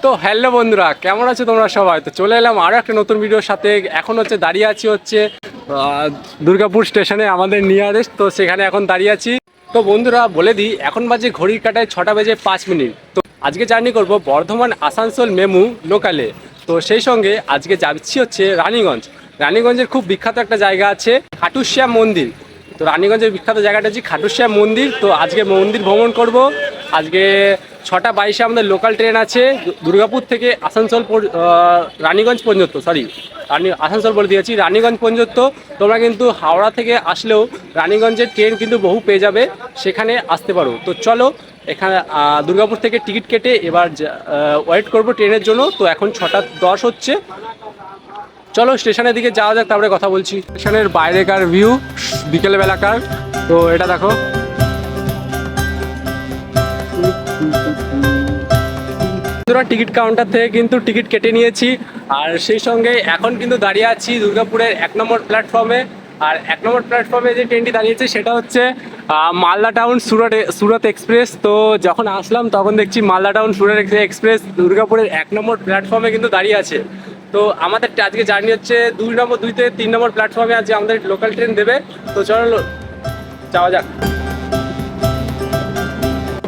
তো হ্যালো বন্ধুরা, কেমন আছো তোমরা সবাই? তো চলে এলাম আরও একটা নতুন ভিডিওর সাথে। এখন দাঁড়িয়ে আছি দুর্গাপুর স্টেশনে, আমাদের নিয়ারেস্ট। তো সেখানে এখন দাঁড়িয়ে আছি। তো বন্ধুরা বলে দিই, এখন বাজে ঘড়ির কাটায় 6:05। তো আজকে জার্নি করব বর্ধমান আসানসোল মেমু লোকালে। তো সেই সঙ্গে আজকে যাচ্ছি রানীগঞ্জ। রানীগঞ্জের খুব বিখ্যাত একটা জায়গা আছে, খাটু শ্যাম মন্দির। তো রানীগঞ্জের বিখ্যাত জায়গাটা হচ্ছে খাটু শ্যাম মন্দির। তো আজকে মন্দির ভ্রমণ করব। আজকে 6:22 আমাদের লোকাল ট্রেন আছে দুর্গাপুর থেকে আসানসোল রানীগঞ্জ পর্যন্ত, আসানসোল বলে দিয়েছি, রানীগঞ্জ পর্যন্ত। তোমরা কিন্তু হাওড়া থেকে আসলেও রানীগঞ্জের ট্রেন কিন্তু বহু পেয়ে যাবে, সেখানে আসতে পারো। তো চলো, এখানে দুর্গাপুর থেকে টিকিট কেটে এবার ওয়েট করব ট্রেনের জন্য। তো এখন 6:10 হচ্ছে। চলো স্টেশনের দিকে যাওয়া যাক, তারপরে কথা বলছি। স্টেশনের বাইরেকার ভিউ বিকেলবেলাকার। তো এটা দেখো, টিকিট কাউন্টার থেকে কিন্তু টিকিট কেটে নিয়েছি। আর সেই সঙ্গে এখন কিন্তু দাঁড়িয়ে আছি দুর্গাপুরের 1 নম্বর প্ল্যাটফর্মে। আর 1 নম্বর প্ল্যাটফর্মে যে ট্রেনটি দাঁড়িয়েছে সেটা হচ্ছে মালদা টাউন সুরত এক্সপ্রেস। তো যখন আসলাম তখন দেখছি মালদা টাউন সুরত এক্সপ্রেস দুর্গাপুরের 1 নম্বর প্ল্যাটফর্মে কিন্তু দাঁড়িয়ে আছে। তো আমাদের আজকে জার্নি হচ্ছে 2 থেকে 3 নম্বর প্ল্যাটফর্মে আজকে আমাদের লোকাল ট্রেন দেবে। তো চলো যাওয়া যাক।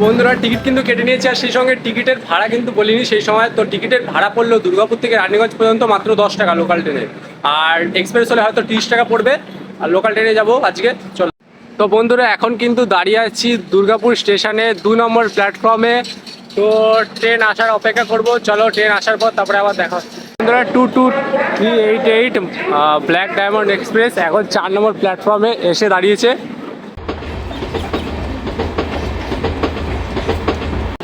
বন্ধুরা টিকিট কিন্তু কেটে নিয়েছে, আর সেই সঙ্গে টিকিটের ভাড়া কিন্তু বলিনি সেই সময়। তো টিকিটের ভাড়া পড়লো দুর্গাপুর থেকে রানীগঞ্জ পর্যন্ত মাত্র 10 টাকা লোকাল ট্রেনে। আর এক্সপ্রেস হলে হয়তো 30 টাকা পড়বে। আর লোকাল ট্রেনে যাবো আজকে, চলো। তো বন্ধুরা এখন কিন্তু দাঁড়িয়ে আছি দুর্গাপুর স্টেশনে 2 নম্বর প্ল্যাটফর্মে। তো ট্রেন আসার অপেক্ষা করব। চলো ট্রেন আসার পর তারপরে আবার দেখা হচ্ছে। বন্ধুরা 22388 ব্ল্যাক ডায়মন্ড এক্সপ্রেস এখন 4 নম্বর প্ল্যাটফর্মে এসে দাঁড়িয়েছে।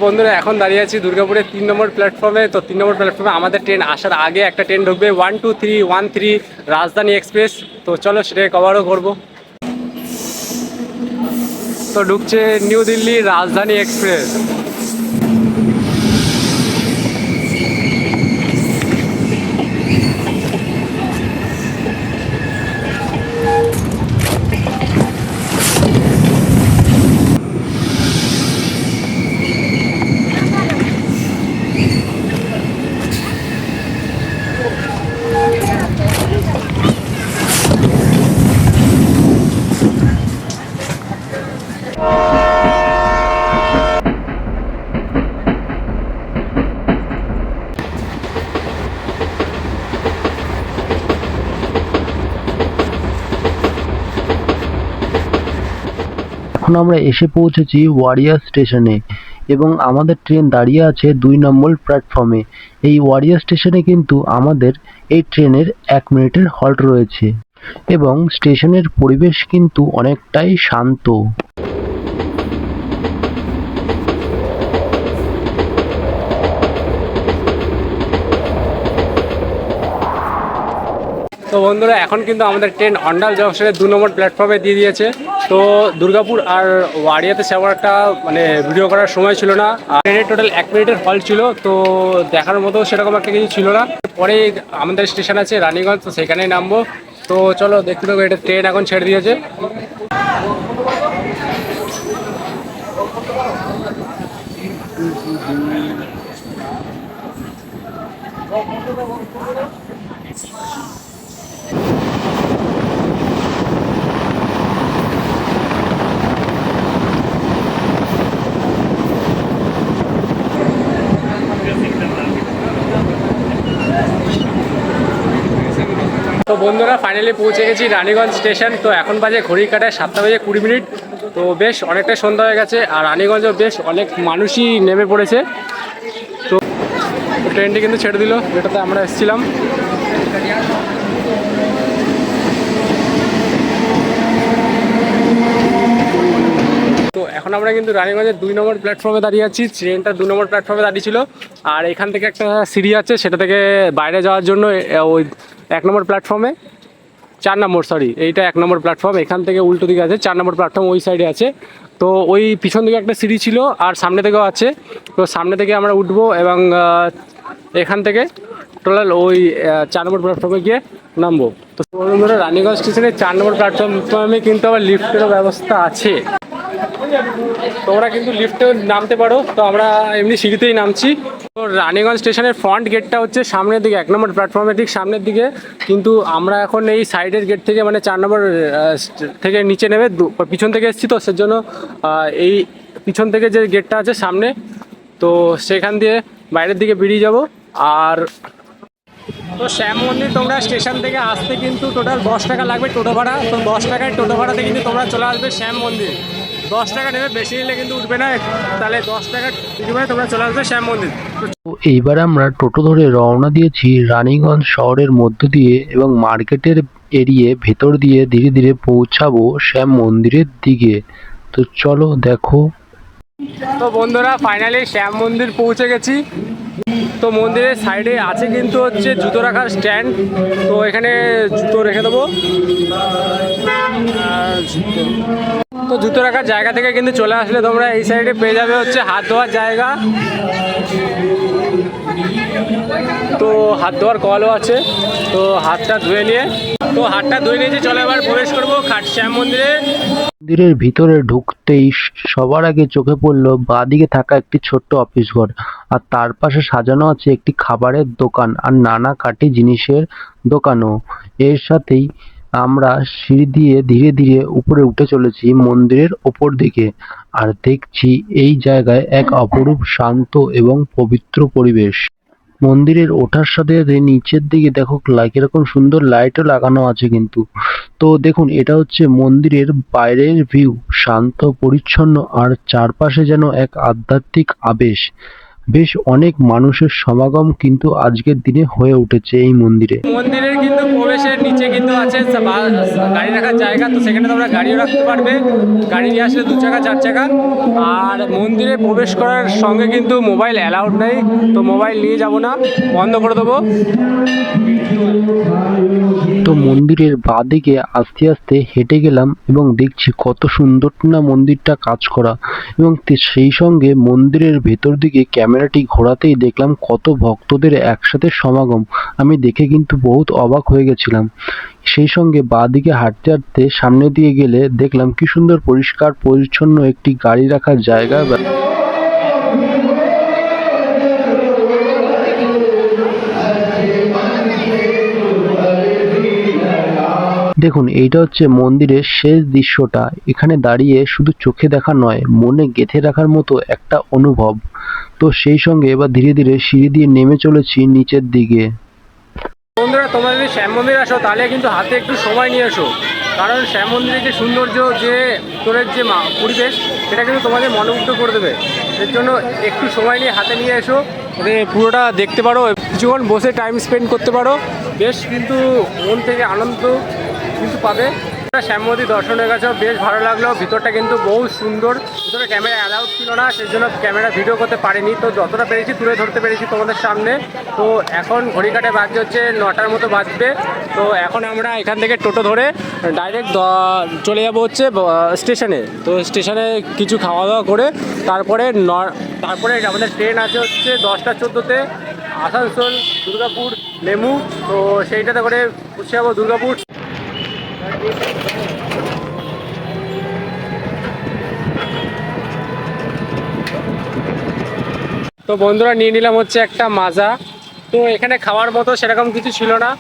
বন্ধুরা এখন দাঁড়িয়ে আছি দুর্গাপুরের 3 নম্বর প্ল্যাটফর্মে। তো 3 নম্বর প্ল্যাটফর্মে আমাদের ট্রেন আসার আগে একটা ট্রেন ঢুকবে 12313 রাজধানী এক্সপ্রেস। তো চলো সেটাকে কভারও করবো। তো ঢুকছে নিউ দিল্লি রাজধানী এক্সপ্রেস। এখন আমরা এসে পৌঁছেছি ওয়ারিয়ার স্টেশনে এবং আমাদের ট্রেন দাঁড়িয়ে আছে 2 নম্বর প্ল্যাটফর্মে। এই ওয়ারিয়ার স্টেশনে কিন্তু আমাদের এই ট্রেনের 1 মিনিটের হল্ট রয়েছে এবং স্টেশনের পরিবেশ কিন্তু অনেকটাই শান্ত। তো বন্ধুরা এখন কিন্তু আমাদের ট্রেন অন্ডাল জংশনের 2 নম্বর প্ল্যাটফর্মে দিয়ে দিয়েছে। তো দুর্গাপুর আর ওয়ারিয়াতে সেমন একটা ভিডিও করার সময় ছিল না। আর ট্রেনের টোটাল 1 মিনিটের হল্ট ছিল, তো দেখার মতো সেরকম একটা কিছু ছিল না। পরে আমাদের স্টেশন আছে রানীগঞ্জ, তো সেখানেই নামবো। তো চলো দেখতে দেবো, এটা ট্রেন এখন ছেড়ে দিয়েছে। তো বন্ধুরা ফাইনালি পৌঁছে গেছি রানীগঞ্জ স্টেশন। তো এখন বাজে ঘড়ির কাটায় 7:20। তো বেশ অনেকটাই সন্ধ্যা হয়ে গেছে, আর রানীগঞ্জেও বেশ অনেক মানুষই নেমে পড়েছে। তো ট্রেনটি কিন্তু ছেড়ে দিল, যেটাতে আমরা এসেছিলাম। তো এখন আমরা কিন্তু রানীগঞ্জের 2 নম্বর প্ল্যাটফর্মে দাঁড়িয়ে আছি। ট্রেনটা 2 নম্বর প্ল্যাটফর্মে দাঁড়িয়ে ছিল, আর এখান থেকে একটা সিঁড়ি আছে, সেটা থেকে বাইরে যাওয়ার জন্য ওই 1 নম্বর প্ল্যাটফর্মে 4 নম্বর, এইটা 1 নম্বর প্ল্যাটফর্ম। এখান থেকে উল্টো দিকে আছে 4 নম্বর প্ল্যাটফর্ম, ওই সাইডে আছে। তো ওই পিছন দিকে একটা সিঁড়ি ছিল, আর সামনে থেকেও আছে। তো সামনে থেকে আমরা উঠবো এবং এখান থেকে টোটাল ওই 4 নম্বর প্ল্যাটফর্মে গিয়ে নামবো। তো বন্ধুরা রানীগঞ্জ স্টেশনের 4 নম্বর প্ল্যাটফর্মে কিন্তু আবার লিফটেরও ব্যবস্থা আছে। তোমরা কিন্তু লিফটে নামতে পারো। তো আমরা এমনি সিঁড়িতেই নামছি। তো রানীগঞ্জ স্টেশনের ফ্রন্ট গেটটা হচ্ছে সামনের দিকে, 1 নম্বর প্ল্যাটফর্মের ঠিক সামনের দিকে, কিন্তু আমরা এখন এই সাইডের গেট থেকে মানে 4 নম্বর থেকে নিচে নেমে পিছন থেকে এসেছি, তো সেজন্য এই পিছন থেকে যে গেটটা আছে সামনে, তো সেখান দিয়ে বাইরের দিকে বেরিয়ে যাব। আর তো শ্যাম মন্দির তোমরা স্টেশন থেকে আসতে কিন্তু টোটাল 10 টাকা লাগবে টোটো ভাড়া। তো 10 টাকায় টোটো ভাড়াতে কিন্তু তোমরা চলে আসবে শ্যাম মন্দির। 10 টাকা নেবে, বেশি নিলে কিন্তু উঠবে না, তাহলে 10 টাকা বিনিময়ে তোমরা চলে আসবে শ্যাম মন্দির। তো এইবার আমরা টোটো ধরে রওনা দিয়েছি রানীগঞ্জ শহরের মধ্য দিয়ে এবং মার্কেটের এরিয়ে ভেতর দিয়ে ধীরে ধীরে পৌঁছাবো শ্যাম মন্দিরের দিকে। তো চলো দেখো। তো বন্ধুরা ফাইনালি শ্যাম মন্দির পৌঁছে গেছি। তো মন্দিরের সাইডে আছে কিন্তু হচ্ছে জুতো রাখার স্ট্যান্ড, তো এখানে জুতো রেখে দেবো। তো জুতো রাখার জায়গা থেকে কিন্তু চলে আসলে তোমরা এই সাইডে পেয়ে যাবে হচ্ছে হাত ধোয়ার জায়গা। তো হাত ধোয়ার কলও আছে, তো হাতটা ধুয়ে নিয়ে চলো এবার প্রবেশ করবো শ্যাম মন্দিরে। মন্দিরের ভিতরে ঢুকতেই সবার আগে চোখে পড়লো বাঁদিকে থাকা একটি ছোট্ট অফিস ঘর, আর তার পাশে সাজানো আছে একটি খাবারের দোকান আর নানা কাঠি জিনিসের দোকানও। এর সাথেই আমরা সিঁড়ি দিয়ে ধীরে ধীরে উপরে উঠে চলেছি মন্দিরের ওপর দিকে, আর দেখছি এই জায়গায় এক অপরূপ শান্ত এবং পবিত্র পরিবেশ। মন্দিরের ওঠার সাথে সাথে নিচের দিকে দেখো কিরকম সুন্দর লাইটও লাগানো আছে কিন্তু। তো দেখুন, এটা হচ্ছে মন্দিরের বাইরের ভিউ, শান্ত পরিচ্ছন্ন আর চারপাশে যেন এক আধ্যাত্মিক আবেশ। বেশ অনেক মানুষের সমাগম কিন্তু আজকের দিনে হয়ে উঠেছে এই মন্দিরে। মন্দিরের কিন্তু প্রবেশের নিচে কিন্তু আছে গাড়ি রাখার জায়গা, তো সেখানে তোমরা গাড়িও রাখতে পারবে, গাড়ি নিয়ে আসলে 2 চাকা 4 চাকা। আর মন্দিরে প্রবেশ করার সঙ্গে কিন্তু মোবাইল অ্যালাউড নেই, তো মোবাইল নিয়ে যাব না, বন্ধ করে দেবো। তো মন্দিরের বাঁদিকে আস্তে আস্তে হেঁটে গেলাম এবং দেখছি কত সুন্দর না মন্দিরটা কাজ করা, এবং সেই সঙ্গে মন্দিরের ভেতর দিকে ক্যামেরাটি ঘোরাতেই দেখলাম কত ভক্তদের একসাথে সমাগম। আমি দেখে কিন্তু বহুত অবাক হয়ে গেছিলাম। সেই সঙ্গে বাঁদিকে হাঁটতে হাঁটতে সামনে দিয়ে গেলে দেখলাম কি সুন্দর পরিষ্কার পরিচ্ছন্ন একটি গাড়ি রাখার জায়গা। দেখুন, এইটা হচ্ছে মন্দিরের শেষ দৃশ্যটা। এখানে দাঁড়িয়ে শুধু চোখে দেখা নয়, মনে গেঁথে রাখার মতো একটা অনুভব। তো সেই সঙ্গে এবার ধীরে ধীরে সিঁড়ি দিয়ে নেমে চলেছি নিচের দিকে। বন্ধুরা তোমরা যদি শ্যাম মন্দির আসো তাহলে কিন্তু হাতে একটু সময় নিয়ে এসো, কারণ শ্যাম মন্দিরের যে সৌন্দর্য, যে ভিতরের যে পরিবেশ, সেটা কিন্তু তোমাদের মনোমুগ্ধ করে দেবে। এর জন্য একটু সময় নিয়ে হাতে নিয়ে এসো, পুরোটা দেখতে পারো, কিছুক্ষণ বসে টাইম স্পেন্ড করতে পারো, বেশ কিন্তু মন থেকে আনন্দ কিন্তু পাবে। শ্যাম মন্দির দর্শন হয়ে গেছে, বেশ ভালো লাগলো। ভিতরটা কিন্তু বহু সুন্দর, ভিতরে ক্যামেরা অ্যালাউড ছিল না, সেই জন্য ক্যামেরা ভিডিও করতে পারিনি। তো যতটা পেরেছি তুলে ধরতে পেরেছি তোমাদের সামনে। তো এখন ঘড়ি কাটে বাজছে হচ্ছে 9টার মতো বাজবে। তো এখন আমরা এখান থেকে টোটো ধরে ডাইরেক্ট চলে যাবো হচ্ছে স্টেশনে। তো স্টেশনে কিছু খাওয়া দাওয়া করে তারপরে আমাদের ট্রেন আছে হচ্ছে 10টা 14তে আসানসোল দুর্গাপুর মেমু। তো সেইটাতে করে পৌঁছে যাবো দুর্গাপুর। তো বন্ধুরা নিয়ে নিলাম হচ্ছে একটা মাজা। তো এখানে খাওয়ার মতো সেরকম কিছু ছিল না।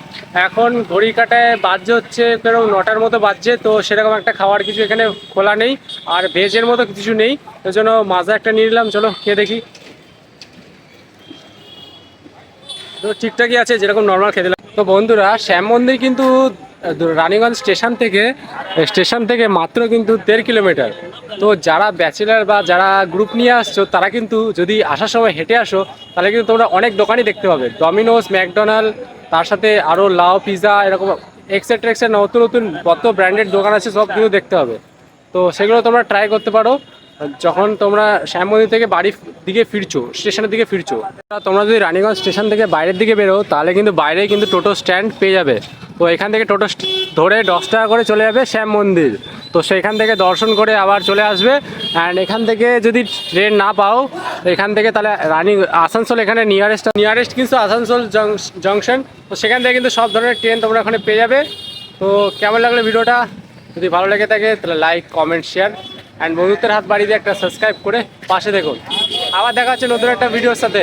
এখন ঘড়ি কাটায় বাজছে হচ্ছে কেরকম 9টার মতো বাজছে, তো সেরকম একটা খাওয়ার কিছু এখানে খোলা নেই, আর ভেজের মতো কিছু নেই। ওই জন্য মাজা একটা নিয়ে নিলাম, চলো খেয়ে দেখি। তো ঠিকঠাকই আছে, যেরকম নর্মাল খেতে দিলাম। তো বন্ধুরা শ্যাম মন্দির কিন্তু রানীগঞ্জ স্টেশন থেকে মাত্র কিন্তু 1.5 কিলোমিটার। তো যারা ব্যাচেলার বা যারা গ্রুপ নিয়ে আসছো তারা কিন্তু যদি আসার সময় হেঁটে আসো তাহলে কিন্তু তোমরা অনেক দোকানই দেখতে পাবে, ডমিনোস, ম্যাকডোনাল্ড, তার সাথে আরও লাউ, পিৎজা, এরকম এক্সেট্রা নতুন নতুন কত ব্র্যান্ডেড দোকান আছে, সব কিন্তু দেখতে হবে। তো সেগুলো তোমরা ট্রাই করতে পারো যখন তোমরা শ্যাম মন্দির থেকে বাড়ির দিকে ফিরছো, স্টেশনের দিকে ফিরছো। তোমরা যদি রানীগঞ্জ স্টেশন থেকে বাইরের দিকে বেরো তাহলে কিন্তু বাইরে কিন্তু টোটো স্ট্যান্ড পেয়ে যাবে। তো এখান থেকে টোটো ধরে 10 টাকা করে চলে যাবে শ্যাম মন্দির। তো সেখান থেকে দর্শন করে আবার চলে আসবে। অ্যান্ড এখান থেকে যদি ট্রেন না পাও এখান থেকে তাহলে আসানসোল এখানে নিয়ারেস্ট কিন্তু আসানসোল জংশন। তো সেখান থেকে কিন্তু সব ধরনের ট্রেন তোমরা ওখানে পেয়ে যাবে। তো কেমন লাগলো ভিডিওটা? যদি ভালো লেগে থাকে তাহলে লাইক, কমেন্ট, শেয়ার অ্যান্ড বন্ধুত্বের হাত বাড়িয়ে দিয়ে একটা সাবস্ক্রাইব করে পাশে দেখুন। আবার দেখা হচ্ছে নতুন একটা ভিডিওর সাথে।